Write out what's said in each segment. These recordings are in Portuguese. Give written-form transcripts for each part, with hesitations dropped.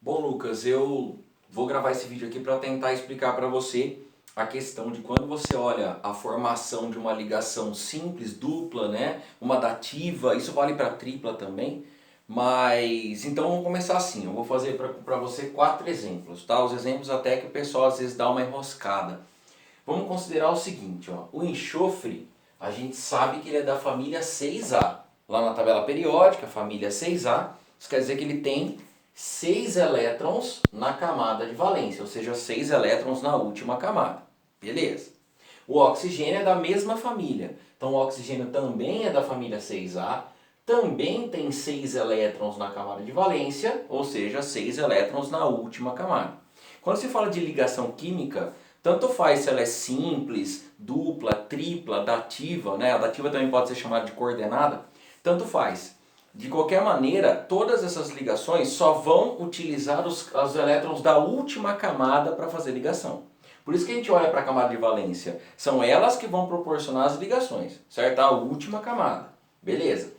Bom, Lucas, eu vou gravar esse vídeo aqui para tentar explicar para você a questão de quando você olha a formação de uma ligação simples, dupla, né? Uma dativa, isso vale para tripla também. Mas então vamos começar assim, eu vou fazer para você 4 exemplos, tá? Os exemplos até que o pessoal às vezes dá uma enroscada. Vamos considerar o seguinte, ó, o enxofre, a gente sabe que ele é da família 6A. Lá na tabela periódica, família 6A, isso quer dizer que ele tem 6 elétrons na camada de valência, ou seja, 6 elétrons na última camada. Beleza. O oxigênio é da mesma família, então o oxigênio também é da família 6A, também tem 6 elétrons na camada de valência, ou seja, 6 elétrons na última camada. Quando se fala de ligação química, tanto faz se ela é simples, dupla, tripla, dativa, né? A dativa também pode ser chamada de coordenada, tanto faz. De qualquer maneira, todas essas ligações só vão utilizar os elétrons da última camada para fazer ligação. Por isso que a gente olha para a camada de valência. São elas que vão proporcionar as ligações, certo? A última camada. Beleza.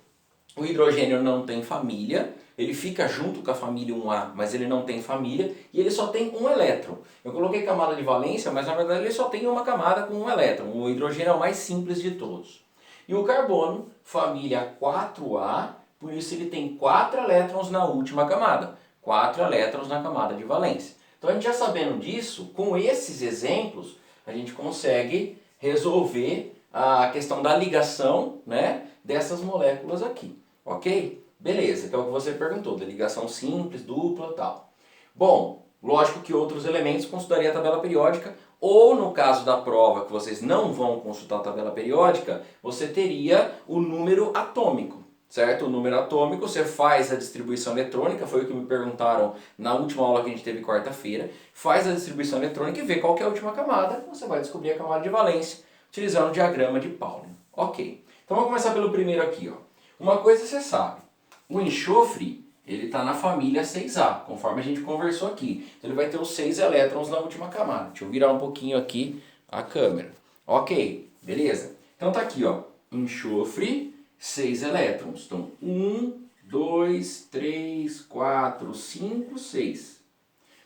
O hidrogênio não tem família, ele fica junto com a família 1A, mas ele não tem família e ele só tem um elétron. Eu coloquei camada de valência, mas na verdade ele só tem uma camada com um elétron. O hidrogênio é o mais simples de todos. E o carbono, família 4A, por isso ele tem 4 elétrons na última camada. 4 elétrons na camada de valência. Então a gente já sabendo disso, com esses exemplos, a gente consegue resolver a questão da ligação, né, dessas moléculas aqui. Ok? Beleza, que é o que você perguntou, da ligação simples, dupla e tal. Bom, lógico que outros elementos consultaria a tabela periódica, ou no caso da prova que vocês não vão consultar a tabela periódica, você teria o número atômico, certo? O número atômico, você faz a distribuição eletrônica, foi o que me perguntaram na última aula que a gente teve quarta-feira, faz a distribuição eletrônica e vê qual que é a última camada, você vai descobrir a camada de valência, utilizando o diagrama de Pauling. Ok, então vamos começar pelo primeiro aqui, ó. Uma coisa você sabe, o enxofre, ele está na família 6A, conforme a gente conversou aqui. Então ele vai ter os 6 elétrons na última camada. Deixa eu virar um pouquinho aqui a câmera. Ok, beleza? Então tá aqui, ó, enxofre, 6 elétrons. Então 1, 2, 3, 4, 5, 6.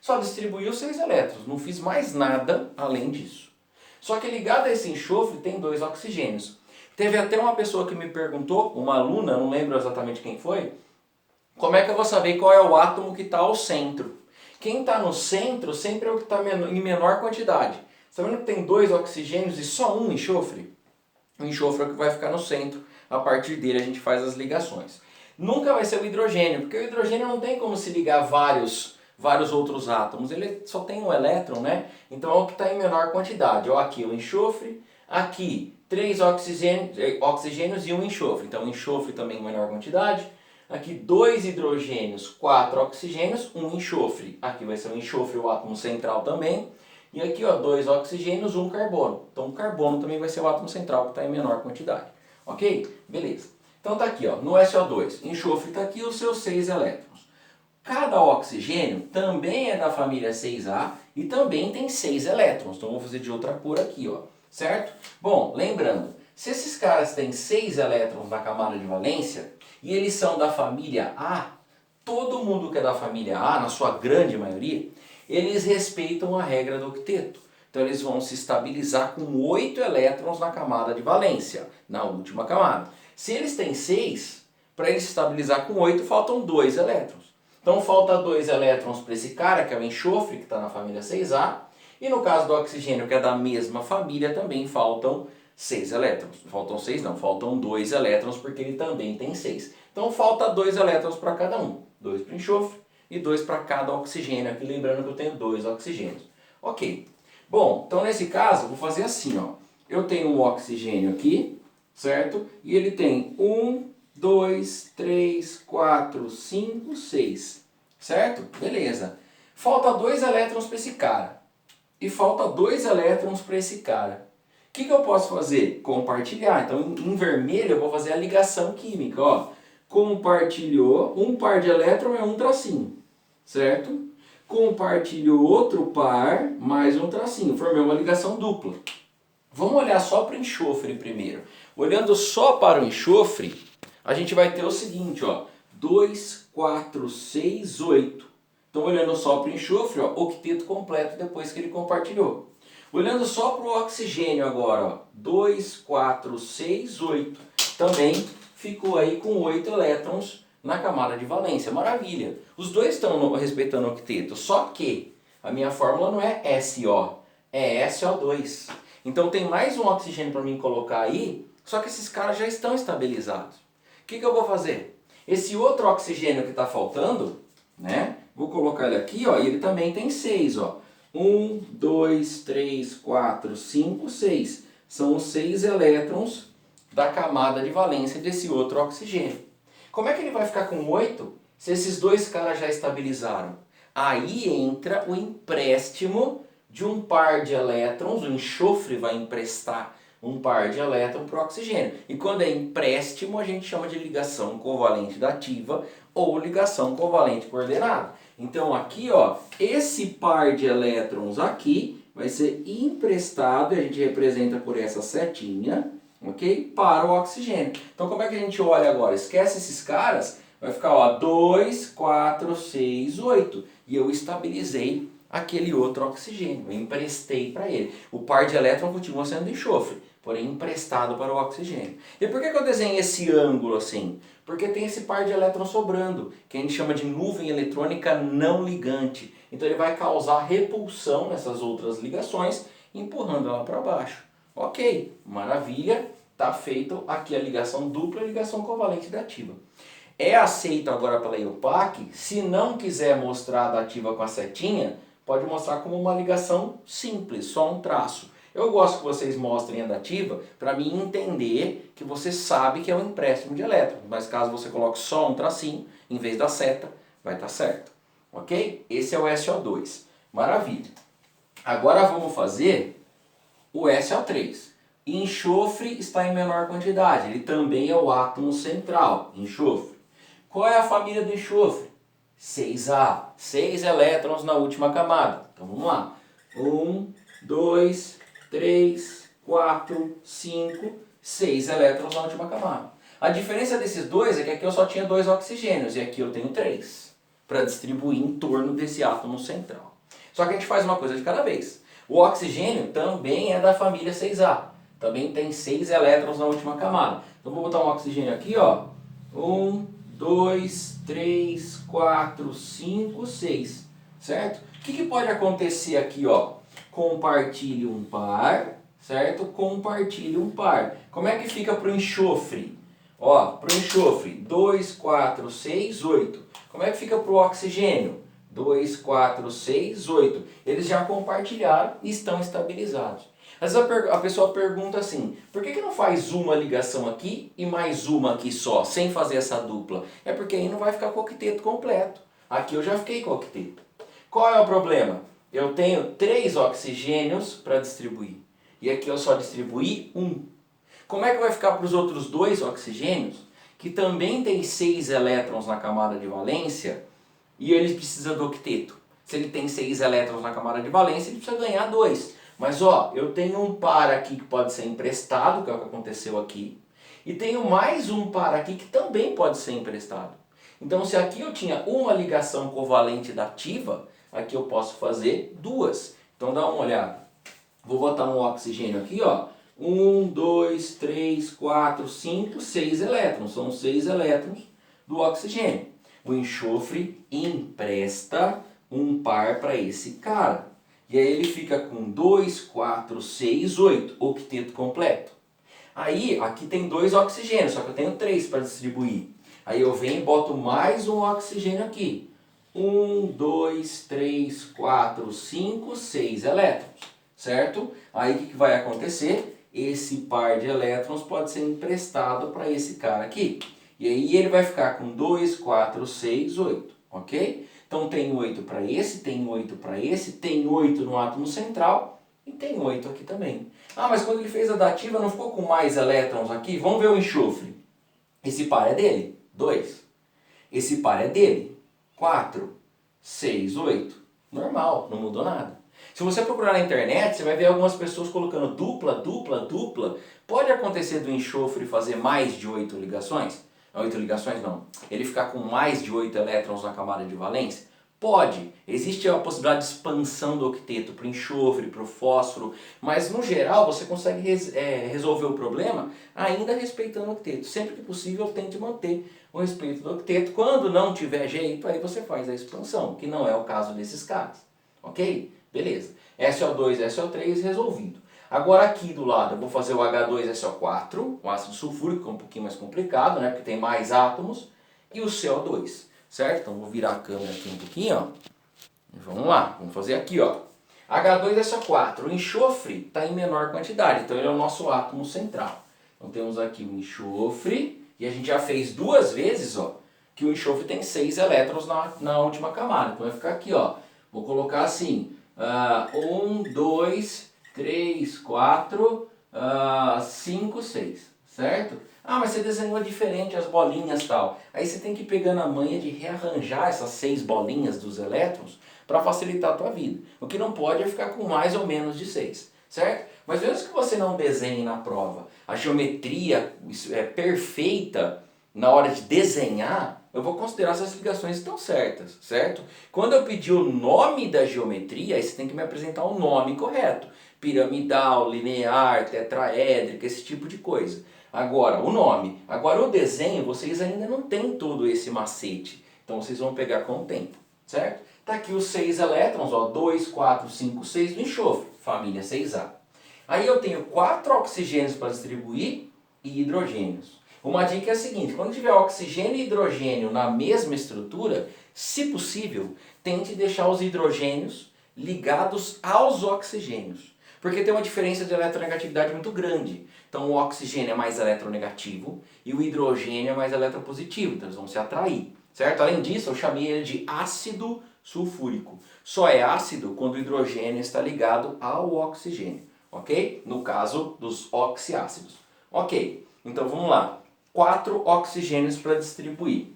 Só distribuí os 6 elétrons, não fiz mais nada além disso. Só que ligado a esse enxofre tem 2 oxigênios. Teve até uma pessoa que me perguntou, uma aluna, não lembro exatamente quem foi, como é que eu vou saber qual é o átomo que está ao centro? Quem está no centro sempre é o que está em menor quantidade. Você está vendo que tem 2 oxigênios e só um enxofre? O enxofre é o que vai ficar no centro, a partir dele a gente faz as ligações. Nunca vai ser o hidrogênio, porque o hidrogênio não tem como se ligar vários outros átomos, ele só tem um elétron, né? Então é o que está em menor quantidade. Ó, aqui o enxofre, aqui 3 oxigênios e um enxofre. Então enxofre também em menor quantidade. Aqui 2 hidrogênios, 4 oxigênios, um enxofre. Aqui vai ser o enxofre, o átomo central também. E aqui, ó, 2 oxigênios, um carbono. Então o carbono também vai ser o átomo central, que está em menor quantidade. Ok? Beleza. Então tá aqui, ó, no SO2, enxofre está aqui, os seus 6 elétrons. Cada oxigênio também é da família 6A e também tem 6 elétrons. Então vou fazer de outra cor aqui, ó. Certo? Bom, lembrando, se esses caras têm 6 elétrons na camada de valência e eles são da família A, todo mundo que é da família A, na sua grande maioria, eles respeitam a regra do octeto. Então eles vão se estabilizar com 8 elétrons na camada de valência, na última camada. Se eles têm 6, para eles se estabilizar com 8, faltam 2 elétrons. Então falta 2 elétrons para esse cara, que é o enxofre, que está na família 6A. E no caso do oxigênio, que é da mesma família, também faltam 6 elétrons. Faltam 6 não, faltam 2 elétrons, porque ele também tem 6. Então falta 2 elétrons para cada um. 2 para o enxofre e 2 para cada oxigênio. Aqui lembrando que eu tenho 2 oxigênios. Ok. Bom, então nesse caso, eu vou fazer assim, ó. Eu tenho um oxigênio aqui, certo? E ele tem 1, 2, 3, 4, 5, 6. Certo? Beleza. Falta 2 elétrons para esse cara. E falta 2 elétrons para esse cara. O que eu posso fazer? Compartilhar. Então em vermelho eu vou fazer a ligação química. Ó. Compartilhou, um par de elétron é um tracinho. Certo? Compartilhou outro par, mais um tracinho. Formei uma ligação dupla. Vamos olhar só para o enxofre primeiro. Olhando só para o enxofre, a gente vai ter o seguinte, ó. 2, 4, 6, 8. Então, olhando só para o enxofre, ó, octeto completo depois que ele compartilhou. Olhando só para o oxigênio agora, ó, 2, 4, 6, 8. Também ficou aí com 8 elétrons na camada de valência. Maravilha! Os dois estão respeitando o octeto, só que a minha fórmula não é SO, é SO2. Então tem mais um oxigênio para mim colocar aí, só que esses caras já estão estabilizados. O que eu vou fazer? Esse outro oxigênio que está faltando, né? Vou colocar ele aqui, ó, e ele também tem 6, ó. 1, 2, 3, 4, 5, 6. São os 6 elétrons da camada de valência desse outro oxigênio. Como é que ele vai ficar com 8 se esses dois caras já estabilizaram? Aí entra o empréstimo de um par de elétrons, o enxofre vai emprestar um par de elétrons para o oxigênio. E quando é empréstimo, a gente chama de ligação covalente dativa ou ligação covalente coordenada. Então aqui, ó, esse par de elétrons aqui vai ser emprestado, e a gente representa por essa setinha, ok? Para o oxigênio. Então como é que a gente olha agora? Esquece esses caras, vai ficar, ó, 2, 4, 6, 8. E eu estabilizei aquele outro oxigênio, eu emprestei para ele. O par de elétrons continua sendo enxofre, porém emprestado para o oxigênio. E por que eu desenhei esse ângulo assim? Porque tem esse par de elétrons sobrando, que a gente chama de nuvem eletrônica não ligante. Então ele vai causar repulsão nessas outras ligações, empurrando ela para baixo. Ok, maravilha, está feito aqui a ligação dupla e a ligação covalente dativa. É aceito agora pela IUPAC, se não quiser mostrar a dativa com a setinha, pode mostrar como uma ligação simples, só um traço. Eu gosto que vocês mostrem a dativa para mim entender que você sabe que é um empréstimo de elétrons, mas caso você coloque só um tracinho, em vez da seta, vai estar certo. Ok? Esse é o SO2. Maravilha. Agora vamos fazer o SO3. Enxofre está em menor quantidade, ele também é o átomo central, enxofre. Qual é a família do enxofre? 6A, 6 elétrons na última camada. Então vamos lá. 1, 2, 3, 4, 5, 6 elétrons na última camada. A diferença desses dois é que aqui eu só tinha 2 oxigênios e aqui eu tenho 3, para distribuir em torno desse átomo central. Só que a gente faz uma coisa de cada vez. O oxigênio também é da família 6A. Também tem 6 elétrons na última camada. Então vou botar um oxigênio aqui, ó. 1, 2, 3, 4, 5, 6. Certo? O que pode acontecer aqui, ó? Compartilhe um par, certo? Compartilhe um par. Como é que fica para o enxofre? Ó, para o enxofre, 2, 4, 6, 8. Como é que fica para o oxigênio? 2, 4, 6, 8. Eles já compartilharam e estão estabilizados. Às vezes a pessoa pergunta assim, por que não faz uma ligação aqui e mais uma aqui só, sem fazer essa dupla? É porque aí não vai ficar com o octeto completo. Aqui eu já fiquei com o octeto. Qual é o problema? Eu tenho 3 oxigênios para distribuir. E aqui eu só distribuí 1. Como é que vai ficar para os outros 2 oxigênios, que também tem 6 elétrons na camada de valência, e eles precisam do octeto? Se ele tem 6 elétrons na camada de valência, ele precisa ganhar 2. Mas ó, eu tenho um par aqui que pode ser emprestado, que é o que aconteceu aqui, e tenho mais um par aqui que também pode ser emprestado. Então se aqui eu tinha uma ligação covalente dativa, aqui eu posso fazer 2. Então dá uma olhada. Vou botar um oxigênio aqui, ó. 1, 2, 3, 4, 5, 6 elétrons. São 6 elétrons do oxigênio. O enxofre empresta um par para esse cara. E aí ele fica com 2, 4, 6, 8, octeto completo. Aí, aqui tem 2 oxigênios, só que eu tenho 3 para distribuir. Aí eu venho e boto mais um oxigênio aqui. 1, 2, 3, 4, 5, 6 elétrons, certo? Aí o que vai acontecer? Esse par de elétrons pode ser emprestado para esse cara aqui. E aí ele vai ficar com 2, 4, 6, 8, ok? Então tem 8 para esse, tem 8 para esse, tem 8 no átomo central e tem 8 aqui também. Ah, mas quando ele fez a dativa não ficou com mais elétrons aqui? Vamos ver o enxofre. Esse par é dele? 2. Esse par é dele? 4, 6, 8. Normal, não mudou nada. Se você procurar na internet, você vai ver algumas pessoas colocando dupla, dupla, dupla. Pode acontecer do enxofre fazer mais de 8 ligações? 8 ligações não. Ele ficar com mais de 8 elétrons na camada de valência? Pode, existe a possibilidade de expansão do octeto para o enxofre, para o fósforo, mas no geral você consegue resolver o problema ainda respeitando o octeto. Sempre que possível tente manter o respeito do octeto. Quando não tiver jeito, aí você faz a expansão, que não é o caso desses caras. Ok? Beleza. SO2 e SO3 resolvido. Agora aqui do lado eu vou fazer o H2SO4, o ácido sulfúrico, que é um pouquinho mais complicado, né, porque tem mais átomos, e o CO2, certo? Então vou virar a câmera aqui um pouquinho, ó. E vamos lá, vamos fazer aqui, ó. H2SO4, o enxofre está em menor quantidade, então ele é o nosso átomo central. Então temos aqui o enxofre, e a gente já fez duas vezes, ó, que o enxofre tem 6 elétrons na última camada. Então vai ficar aqui, ó. Vou colocar assim, 1, 2, 3, 4, 5, 6, certo? Ah, mas você desenhou diferente as bolinhas e tal. Aí você tem que ir pegando a manha de rearranjar essas 6 bolinhas dos elétrons para facilitar a tua vida. O que não pode é ficar com mais ou menos de 6, certo? Mas mesmo que você não desenhe na prova a geometria perfeita na hora de desenhar, eu vou considerar se as ligações estão certas, certo? Quando eu pedir o nome da geometria, aí você tem que me apresentar o nome correto. Piramidal, linear, tetraédrica, esse tipo de coisa. Agora, o nome. Agora, o desenho, vocês ainda não têm todo esse macete. Então, vocês vão pegar com o tempo, certo? Tá aqui os 6 elétrons, ó, 2, 4, 5, 6 do enxofre, família 6A. Aí eu tenho 4 oxigênios para distribuir e hidrogênios. Uma dica é a seguinte, quando tiver oxigênio e hidrogênio na mesma estrutura, se possível, tente deixar os hidrogênios ligados aos oxigênios. Porque tem uma diferença de eletronegatividade muito grande. Então o oxigênio é mais eletronegativo e o hidrogênio é mais eletropositivo, então eles vão se atrair, certo? Além disso, eu chamei ele de ácido sulfúrico. Só é ácido quando o hidrogênio está ligado ao oxigênio, ok? No caso dos oxiácidos. Ok, então vamos lá. 4 oxigênios para distribuir.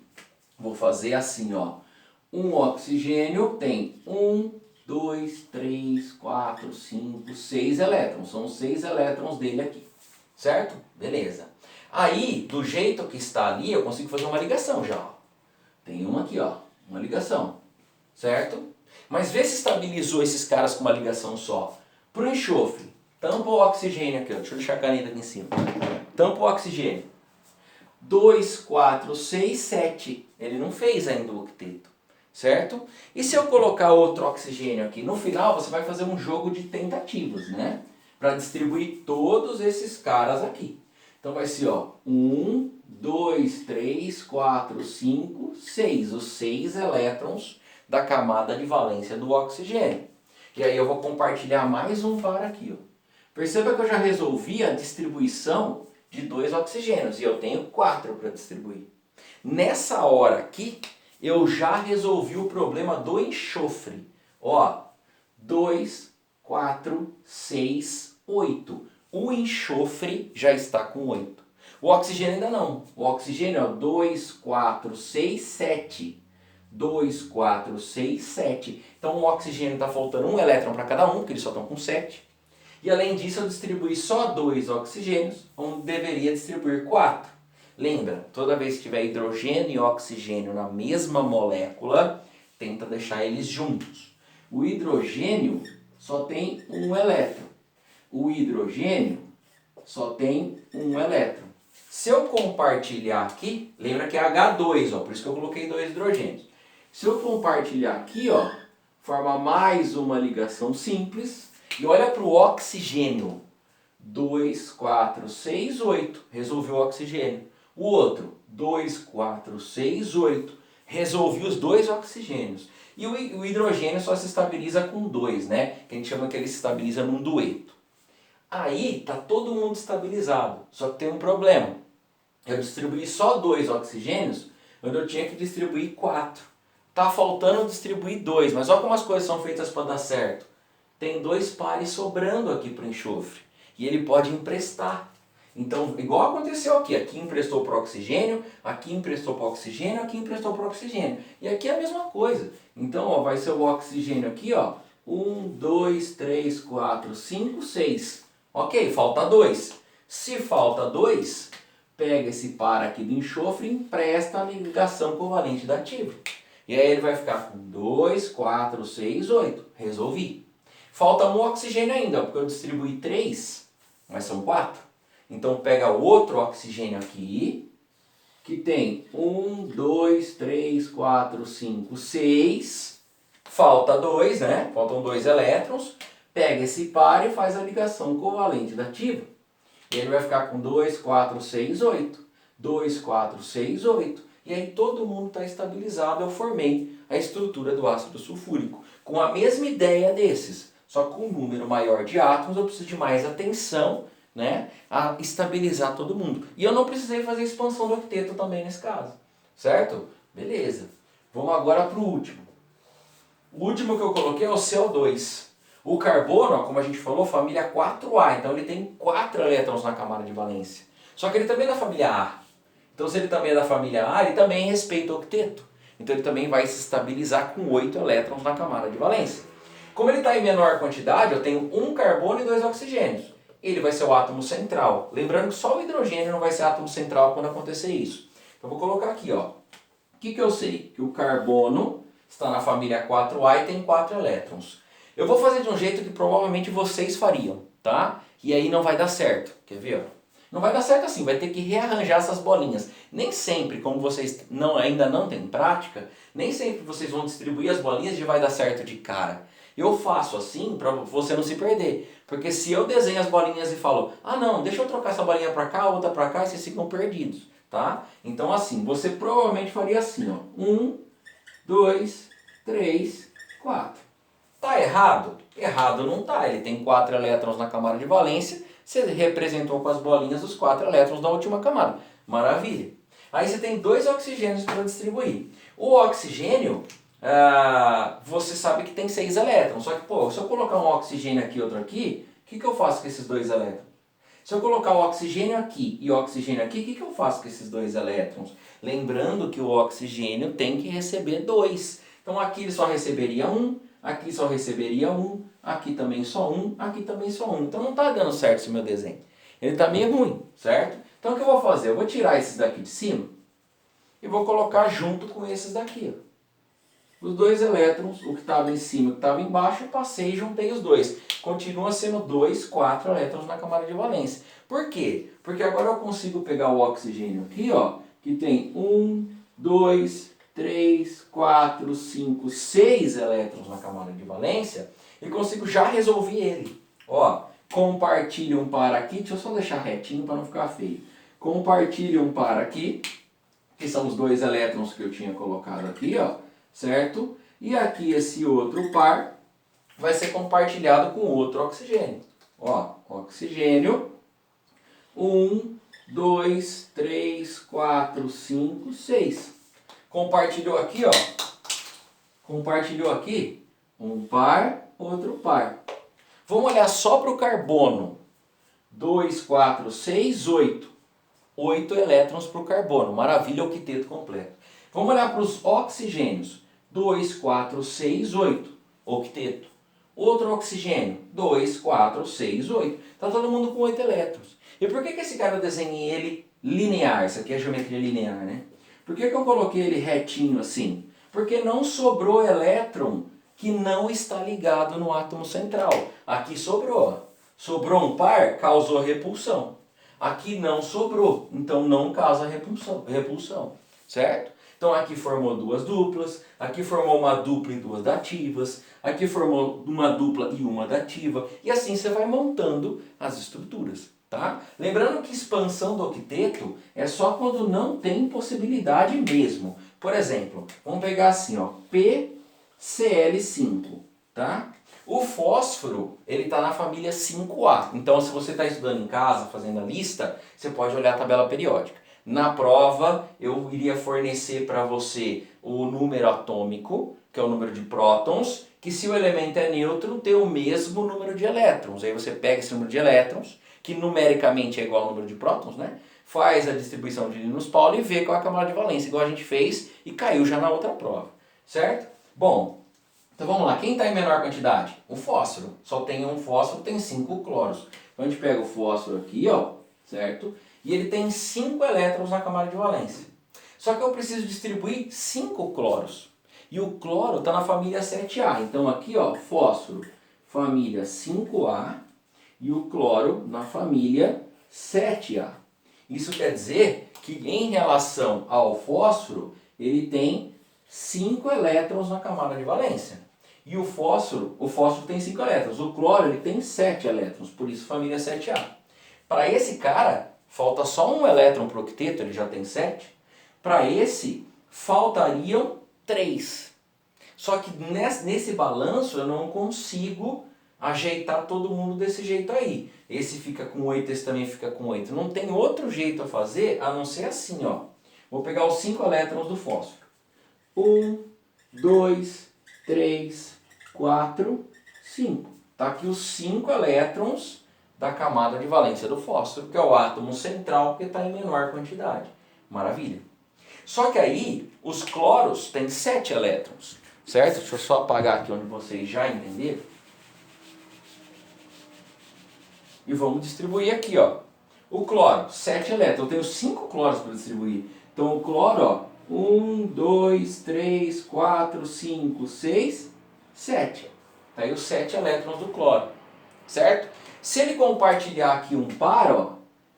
Vou fazer assim, ó. Um oxigênio tem 1, 2, 3, 4, 5, 6 elétrons. São 6 elétrons dele aqui, certo? Beleza. Aí, do jeito que está ali, eu consigo fazer uma ligação já. Ó. Tem uma aqui, ó, uma ligação, certo? Mas vê se estabilizou esses caras com uma ligação só. Para o enxofre, tampa o oxigênio aqui, ó. Deixa eu deixar a caneta aqui em cima. Tampa o oxigênio. 2, 4, 6, 7. Ele não fez ainda o octeto, certo? E se eu colocar outro oxigênio aqui? No final você vai fazer um jogo de tentativas, né? Para distribuir todos esses caras aqui. Então vai ser, ó, 1, 2, 3, 4, 5, 6. Os 6 elétrons da camada de valência do oxigênio. E aí eu vou compartilhar mais um par aqui, ó. Perceba que eu já resolvi a distribuição de 2 oxigênios e eu tenho 4 para distribuir. Nessa hora aqui, eu já resolvi o problema do enxofre. Ó, 2, 4, 6, 8. O enxofre já está com 8. O oxigênio ainda não. O oxigênio é 2, 4, 6, 7. 2, 4, 6, 7. Então o oxigênio está faltando um elétron para cada um, porque eles só estão com 7. E além disso eu distribuí só 2 oxigênios, onde deveria distribuir 4. Lembra, toda vez que tiver hidrogênio e oxigênio na mesma molécula, tenta deixar eles juntos. O hidrogênio só tem um elétron. O hidrogênio só tem um elétron. Se eu compartilhar aqui, lembra que é H2, ó, por isso que eu coloquei 2 hidrogênios. Se eu compartilhar aqui, ó, forma mais uma ligação simples. E olha para o oxigênio. 2, 4, 6, 8. Resolveu o oxigênio. O outro, 2, 4, 6, 8. Resolvi os 2 oxigênios. E o hidrogênio só se estabiliza com 2, né? Que a gente chama que ele se estabiliza num dueto. Aí tá todo mundo estabilizado. Só que tem um problema. Eu distribuí só 2 oxigênios, onde eu tinha que distribuir 4. Tá faltando distribuir 2, mas olha como as coisas são feitas para dar certo. Tem 2 pares sobrando aqui para o enxofre. E ele pode emprestar. Então, igual aconteceu aqui. Aqui emprestou para o oxigênio, aqui emprestou para o oxigênio, aqui emprestou para o oxigênio. E aqui é a mesma coisa. Então, ó, vai ser o oxigênio aqui, ó. 1, 2, 3, 4, 5, 6. Ok, falta 2. Se falta 2, pega esse par aqui do enxofre e empresta a ligação covalente da ativa. E aí ele vai ficar com 2, 4, 6, 8. Resolvi. Falta um oxigênio ainda, porque eu distribuí 3, mas são 4. Então pega outro oxigênio aqui, que tem 1, 2, 3, 4, 5, 6. Falta 2, né? Faltam 2 elétrons. Pega esse par e faz a ligação covalente dativa. E ele vai ficar com 2, 4, 6, 8. 2, 4, 6, 8. E aí todo mundo está estabilizado. Eu formei a estrutura do ácido sulfúrico. Com a mesma ideia desses, só com um número maior de átomos, eu preciso de mais atenção, né, a estabilizar todo mundo. E eu não precisei fazer expansão do octeto também nesse caso. Certo? Beleza. Vamos agora para o último. O último que eu coloquei é o CO2. O carbono, como a gente falou, família 4A, então ele tem 4 elétrons na camada de valência. Só que ele também é da família A. Então se ele também é da família A, ele também respeita o octeto. Então ele também vai se estabilizar com 8 elétrons na camada de valência. Como ele está em menor quantidade, eu tenho um carbono e 2 oxigênios. Ele vai ser o átomo central. Lembrando que só o hidrogênio não vai ser átomo central quando acontecer isso. Então eu vou colocar aqui, ó. O que eu sei? Que o carbono está na família 4A e tem 4 elétrons. Eu vou fazer de um jeito que provavelmente vocês fariam, tá? E aí não vai dar certo. Quer ver? Ó? Não vai dar certo assim, vai ter que rearranjar essas bolinhas. Nem sempre, como vocês ainda não têm prática, nem sempre vocês vão distribuir as bolinhas e vai dar certo de cara. Eu faço assim para você não se perder. Porque se eu desenho as bolinhas e falo, ah não, deixa eu trocar essa bolinha para cá, outra para cá, e vocês ficam perdidos, tá? Então assim, você provavelmente faria assim, ó. 1, 2, 3, 4. Tá errado? Errado não tá. Ele tem 4 elétrons na camada de valência. Você representou com as bolinhas os 4 elétrons da última camada. Maravilha. Aí você tem 2 oxigênios para distribuir. O oxigênio, você sabe que tem 6 elétrons. Só que, pô, se eu colocar um oxigênio aqui e outro aqui, o que eu faço com esses 2 elétrons? Se eu colocar o oxigênio aqui e o oxigênio aqui, o que eu faço com esses 2 elétrons? Lembrando que o oxigênio tem que receber 2. Então aqui ele só receberia 1, aqui só receberia 1, aqui também só 1, aqui também só 1. Então não está dando certo esse meu desenho. Ele está meio ruim, certo? Então o que eu vou fazer? Eu vou tirar esses daqui de cima e vou colocar junto com esses daqui, ó. Os 2 elétrons, o que estava em cima e o que estava embaixo, eu passei e juntei os 2. Continua sendo 2, 4 elétrons na camada de valência. Por quê? Porque agora eu consigo pegar o oxigênio aqui, ó, que tem 1, 2, 3, 4, 5, 6 elétrons na camada de valência, e consigo já resolver ele. Ó, compartilho um par aqui, deixa eu só deixar retinho para não ficar feio. Compartilho um par aqui, que são os 2 elétrons que eu tinha colocado aqui, ó. Certo? E aqui esse outro par vai ser compartilhado com outro oxigênio. Ó, oxigênio. 1, 2, 3, 4, 5, 6. Compartilhou aqui, ó. Compartilhou aqui um par, outro par. Vamos olhar só para o carbono. 2, 4, 6, 8. 8 elétrons para o carbono. Maravilha, octeto completo. Vamos olhar para os oxigênios. 2, 4, 6, 8. Octeto. Outro oxigênio. 2, 4, 6, 8. Está todo mundo com 8 elétrons. E por que esse cara eu desenhei ele linear? Isso aqui é geometria linear, né? Por que eu coloquei ele retinho assim? Porque não sobrou elétron que não está ligado no átomo central. Aqui sobrou. Sobrou um par, causou repulsão. Aqui não sobrou, então não causa repulsão. Certo? Então aqui formou 2 duplas, aqui formou uma dupla e 2 dativas, aqui formou uma dupla e uma dativa, e assim você vai montando as estruturas, tá? Lembrando que expansão do octeto é só quando não tem possibilidade mesmo. Por exemplo, vamos pegar assim, ó, PCl5, tá? O fósforo, ele está na família 5A, então se você está estudando em casa, fazendo a lista, você pode olhar a tabela periódica. Na prova, eu iria fornecer para você o número atômico, que é o número de prótons, que se o elemento é neutro, tem o mesmo número de elétrons. Aí você pega esse número de elétrons, que numericamente é igual ao número de prótons, né? Faz a distribuição de Linus Pauling e vê qual é a camada de valência, igual a gente fez e caiu já na outra prova, certo? Bom, então vamos lá. Quem está em menor quantidade? O fósforo. Só tem um fósforo, tem 5 cloros. Então a gente pega o fósforo aqui, ó, certo? E ele tem 5 elétrons na camada de valência. Só que eu preciso distribuir 5 cloros. E o cloro está na família 7A. Então aqui, ó, fósforo, família 5A, e o cloro na família 7A. Isso quer dizer que em relação ao fósforo, ele tem 5 elétrons na camada de valência. E o fósforo tem 5 elétrons. O cloro ele tem 7 elétrons, por isso família 7A. Para esse cara, falta só um elétron para o octeto, ele já tem 7. Para esse, faltariam 3. Só que nesse balanço eu não consigo ajeitar todo mundo desse jeito aí. Esse fica com 8, esse também fica com 8. Não tem outro jeito a fazer a não ser assim, ó. Vou pegar os 5 elétrons do fósforo. 1, 2, 3, 4, 5. Tá aqui os 5 elétrons da camada de valência do fósforo, que é o átomo central, porque está em menor quantidade. Maravilha. Só que aí, os cloros têm 7 elétrons, certo? Deixa eu só apagar aqui onde vocês já entenderam. E vamos distribuir aqui, ó. O cloro, 7 elétrons. Eu tenho 5 cloros para distribuir. Então o cloro, ó, 1, 2, 3, 4, 5, 6, 7. Tá aí os 7 elétrons do cloro, certo? Se ele compartilhar aqui um par, ó,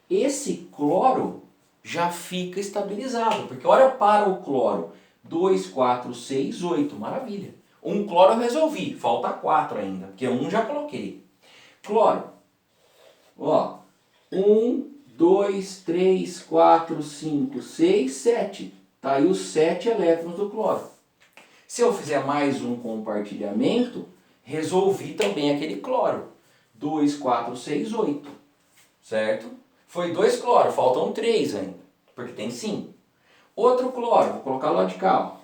esse cloro já fica estabilizado. Porque olha para o cloro. 2, 4, 6, 8. Maravilha. Um cloro eu resolvi. Falta 4 ainda, porque um já coloquei. Cloro. Ó, 1, 2, 3, 4, 5, 6, 7. Tá aí os 7 elétrons do cloro. Se eu fizer mais um compartilhamento, resolvi também aquele cloro. 2, 4, 6, 8. Certo? Foi 2 cloro, faltam 3 ainda, porque tem 5. Outro cloro, vou colocar lá de cá.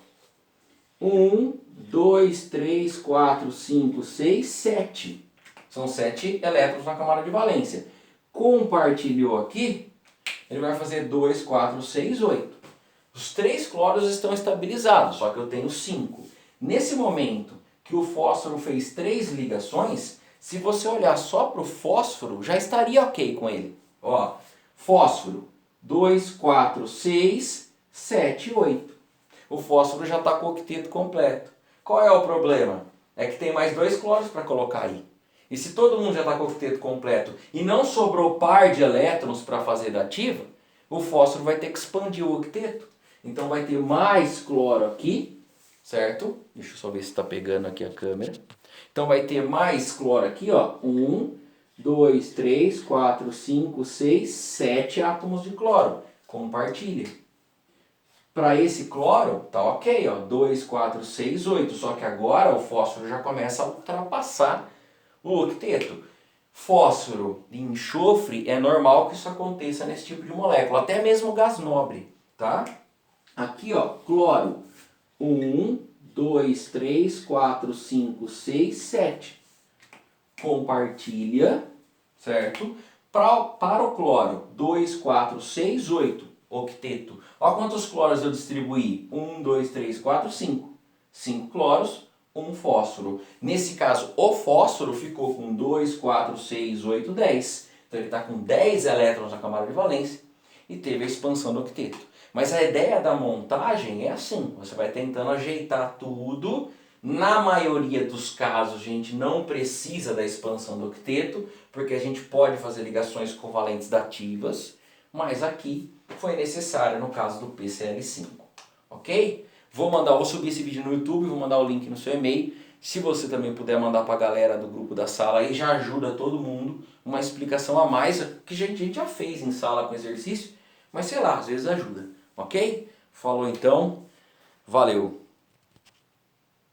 1, 2, 3, 4, 5, 6, 7. São 7 elétrons na camada de valência. Compartilhou aqui, ele vai fazer 2, 4, 6, 8. Os 3 cloros estão estabilizados, só que eu tenho 5. Nesse momento que o fósforo fez 3 ligações, se você olhar só para o fósforo, já estaria ok com ele. Ó, fósforo, 2, 4, 6, 7, 8. O fósforo já está com o octeto completo. Qual é o problema? É que tem mais 2 cloros para colocar aí. E se todo mundo já está com o octeto completo e não sobrou par de elétrons para fazer dativa, o fósforo vai ter que expandir o octeto. Então vai ter mais cloro aqui, certo? Deixa eu só ver se está pegando aqui a câmera. Então vai ter mais cloro aqui, ó. 1, 2, 3, 4, 5, 6, 7 átomos de cloro. Compartilha. Para esse cloro, tá ok, ó. 2, 4, 6, 8. Só que agora o fósforo já começa a ultrapassar o octeto. Fósforo e enxofre, é normal que isso aconteça nesse tipo de molécula. Até mesmo gás nobre, tá? Aqui, ó, cloro. 1, 2, 3, 4, 5, 6, 7. Compartilha, certo? Para o cloro, 2, 4, 6, 8. Octeto. Olha quantos cloros eu distribuí. 1, 2, 3, 4, 5. 5 cloros, 1 fósforo. Nesse caso, o fósforo ficou com 2, 4, 6, 8, 10. Então ele está com 10 elétrons na camada de valência e teve a expansão do octeto. Mas a ideia da montagem é assim, você vai tentando ajeitar tudo. Na maioria dos casos a gente não precisa da expansão do octeto, porque a gente pode fazer ligações covalentes dativas, mas aqui foi necessário no caso do PCl5, ok? Vou subir esse vídeo no YouTube, vou mandar o link no seu e-mail. Se você também puder mandar para a galera do grupo da sala aí, já ajuda todo mundo, uma explicação a mais, que a gente já fez em sala com exercício, mas sei lá, às vezes ajuda. Ok? Falou então, valeu!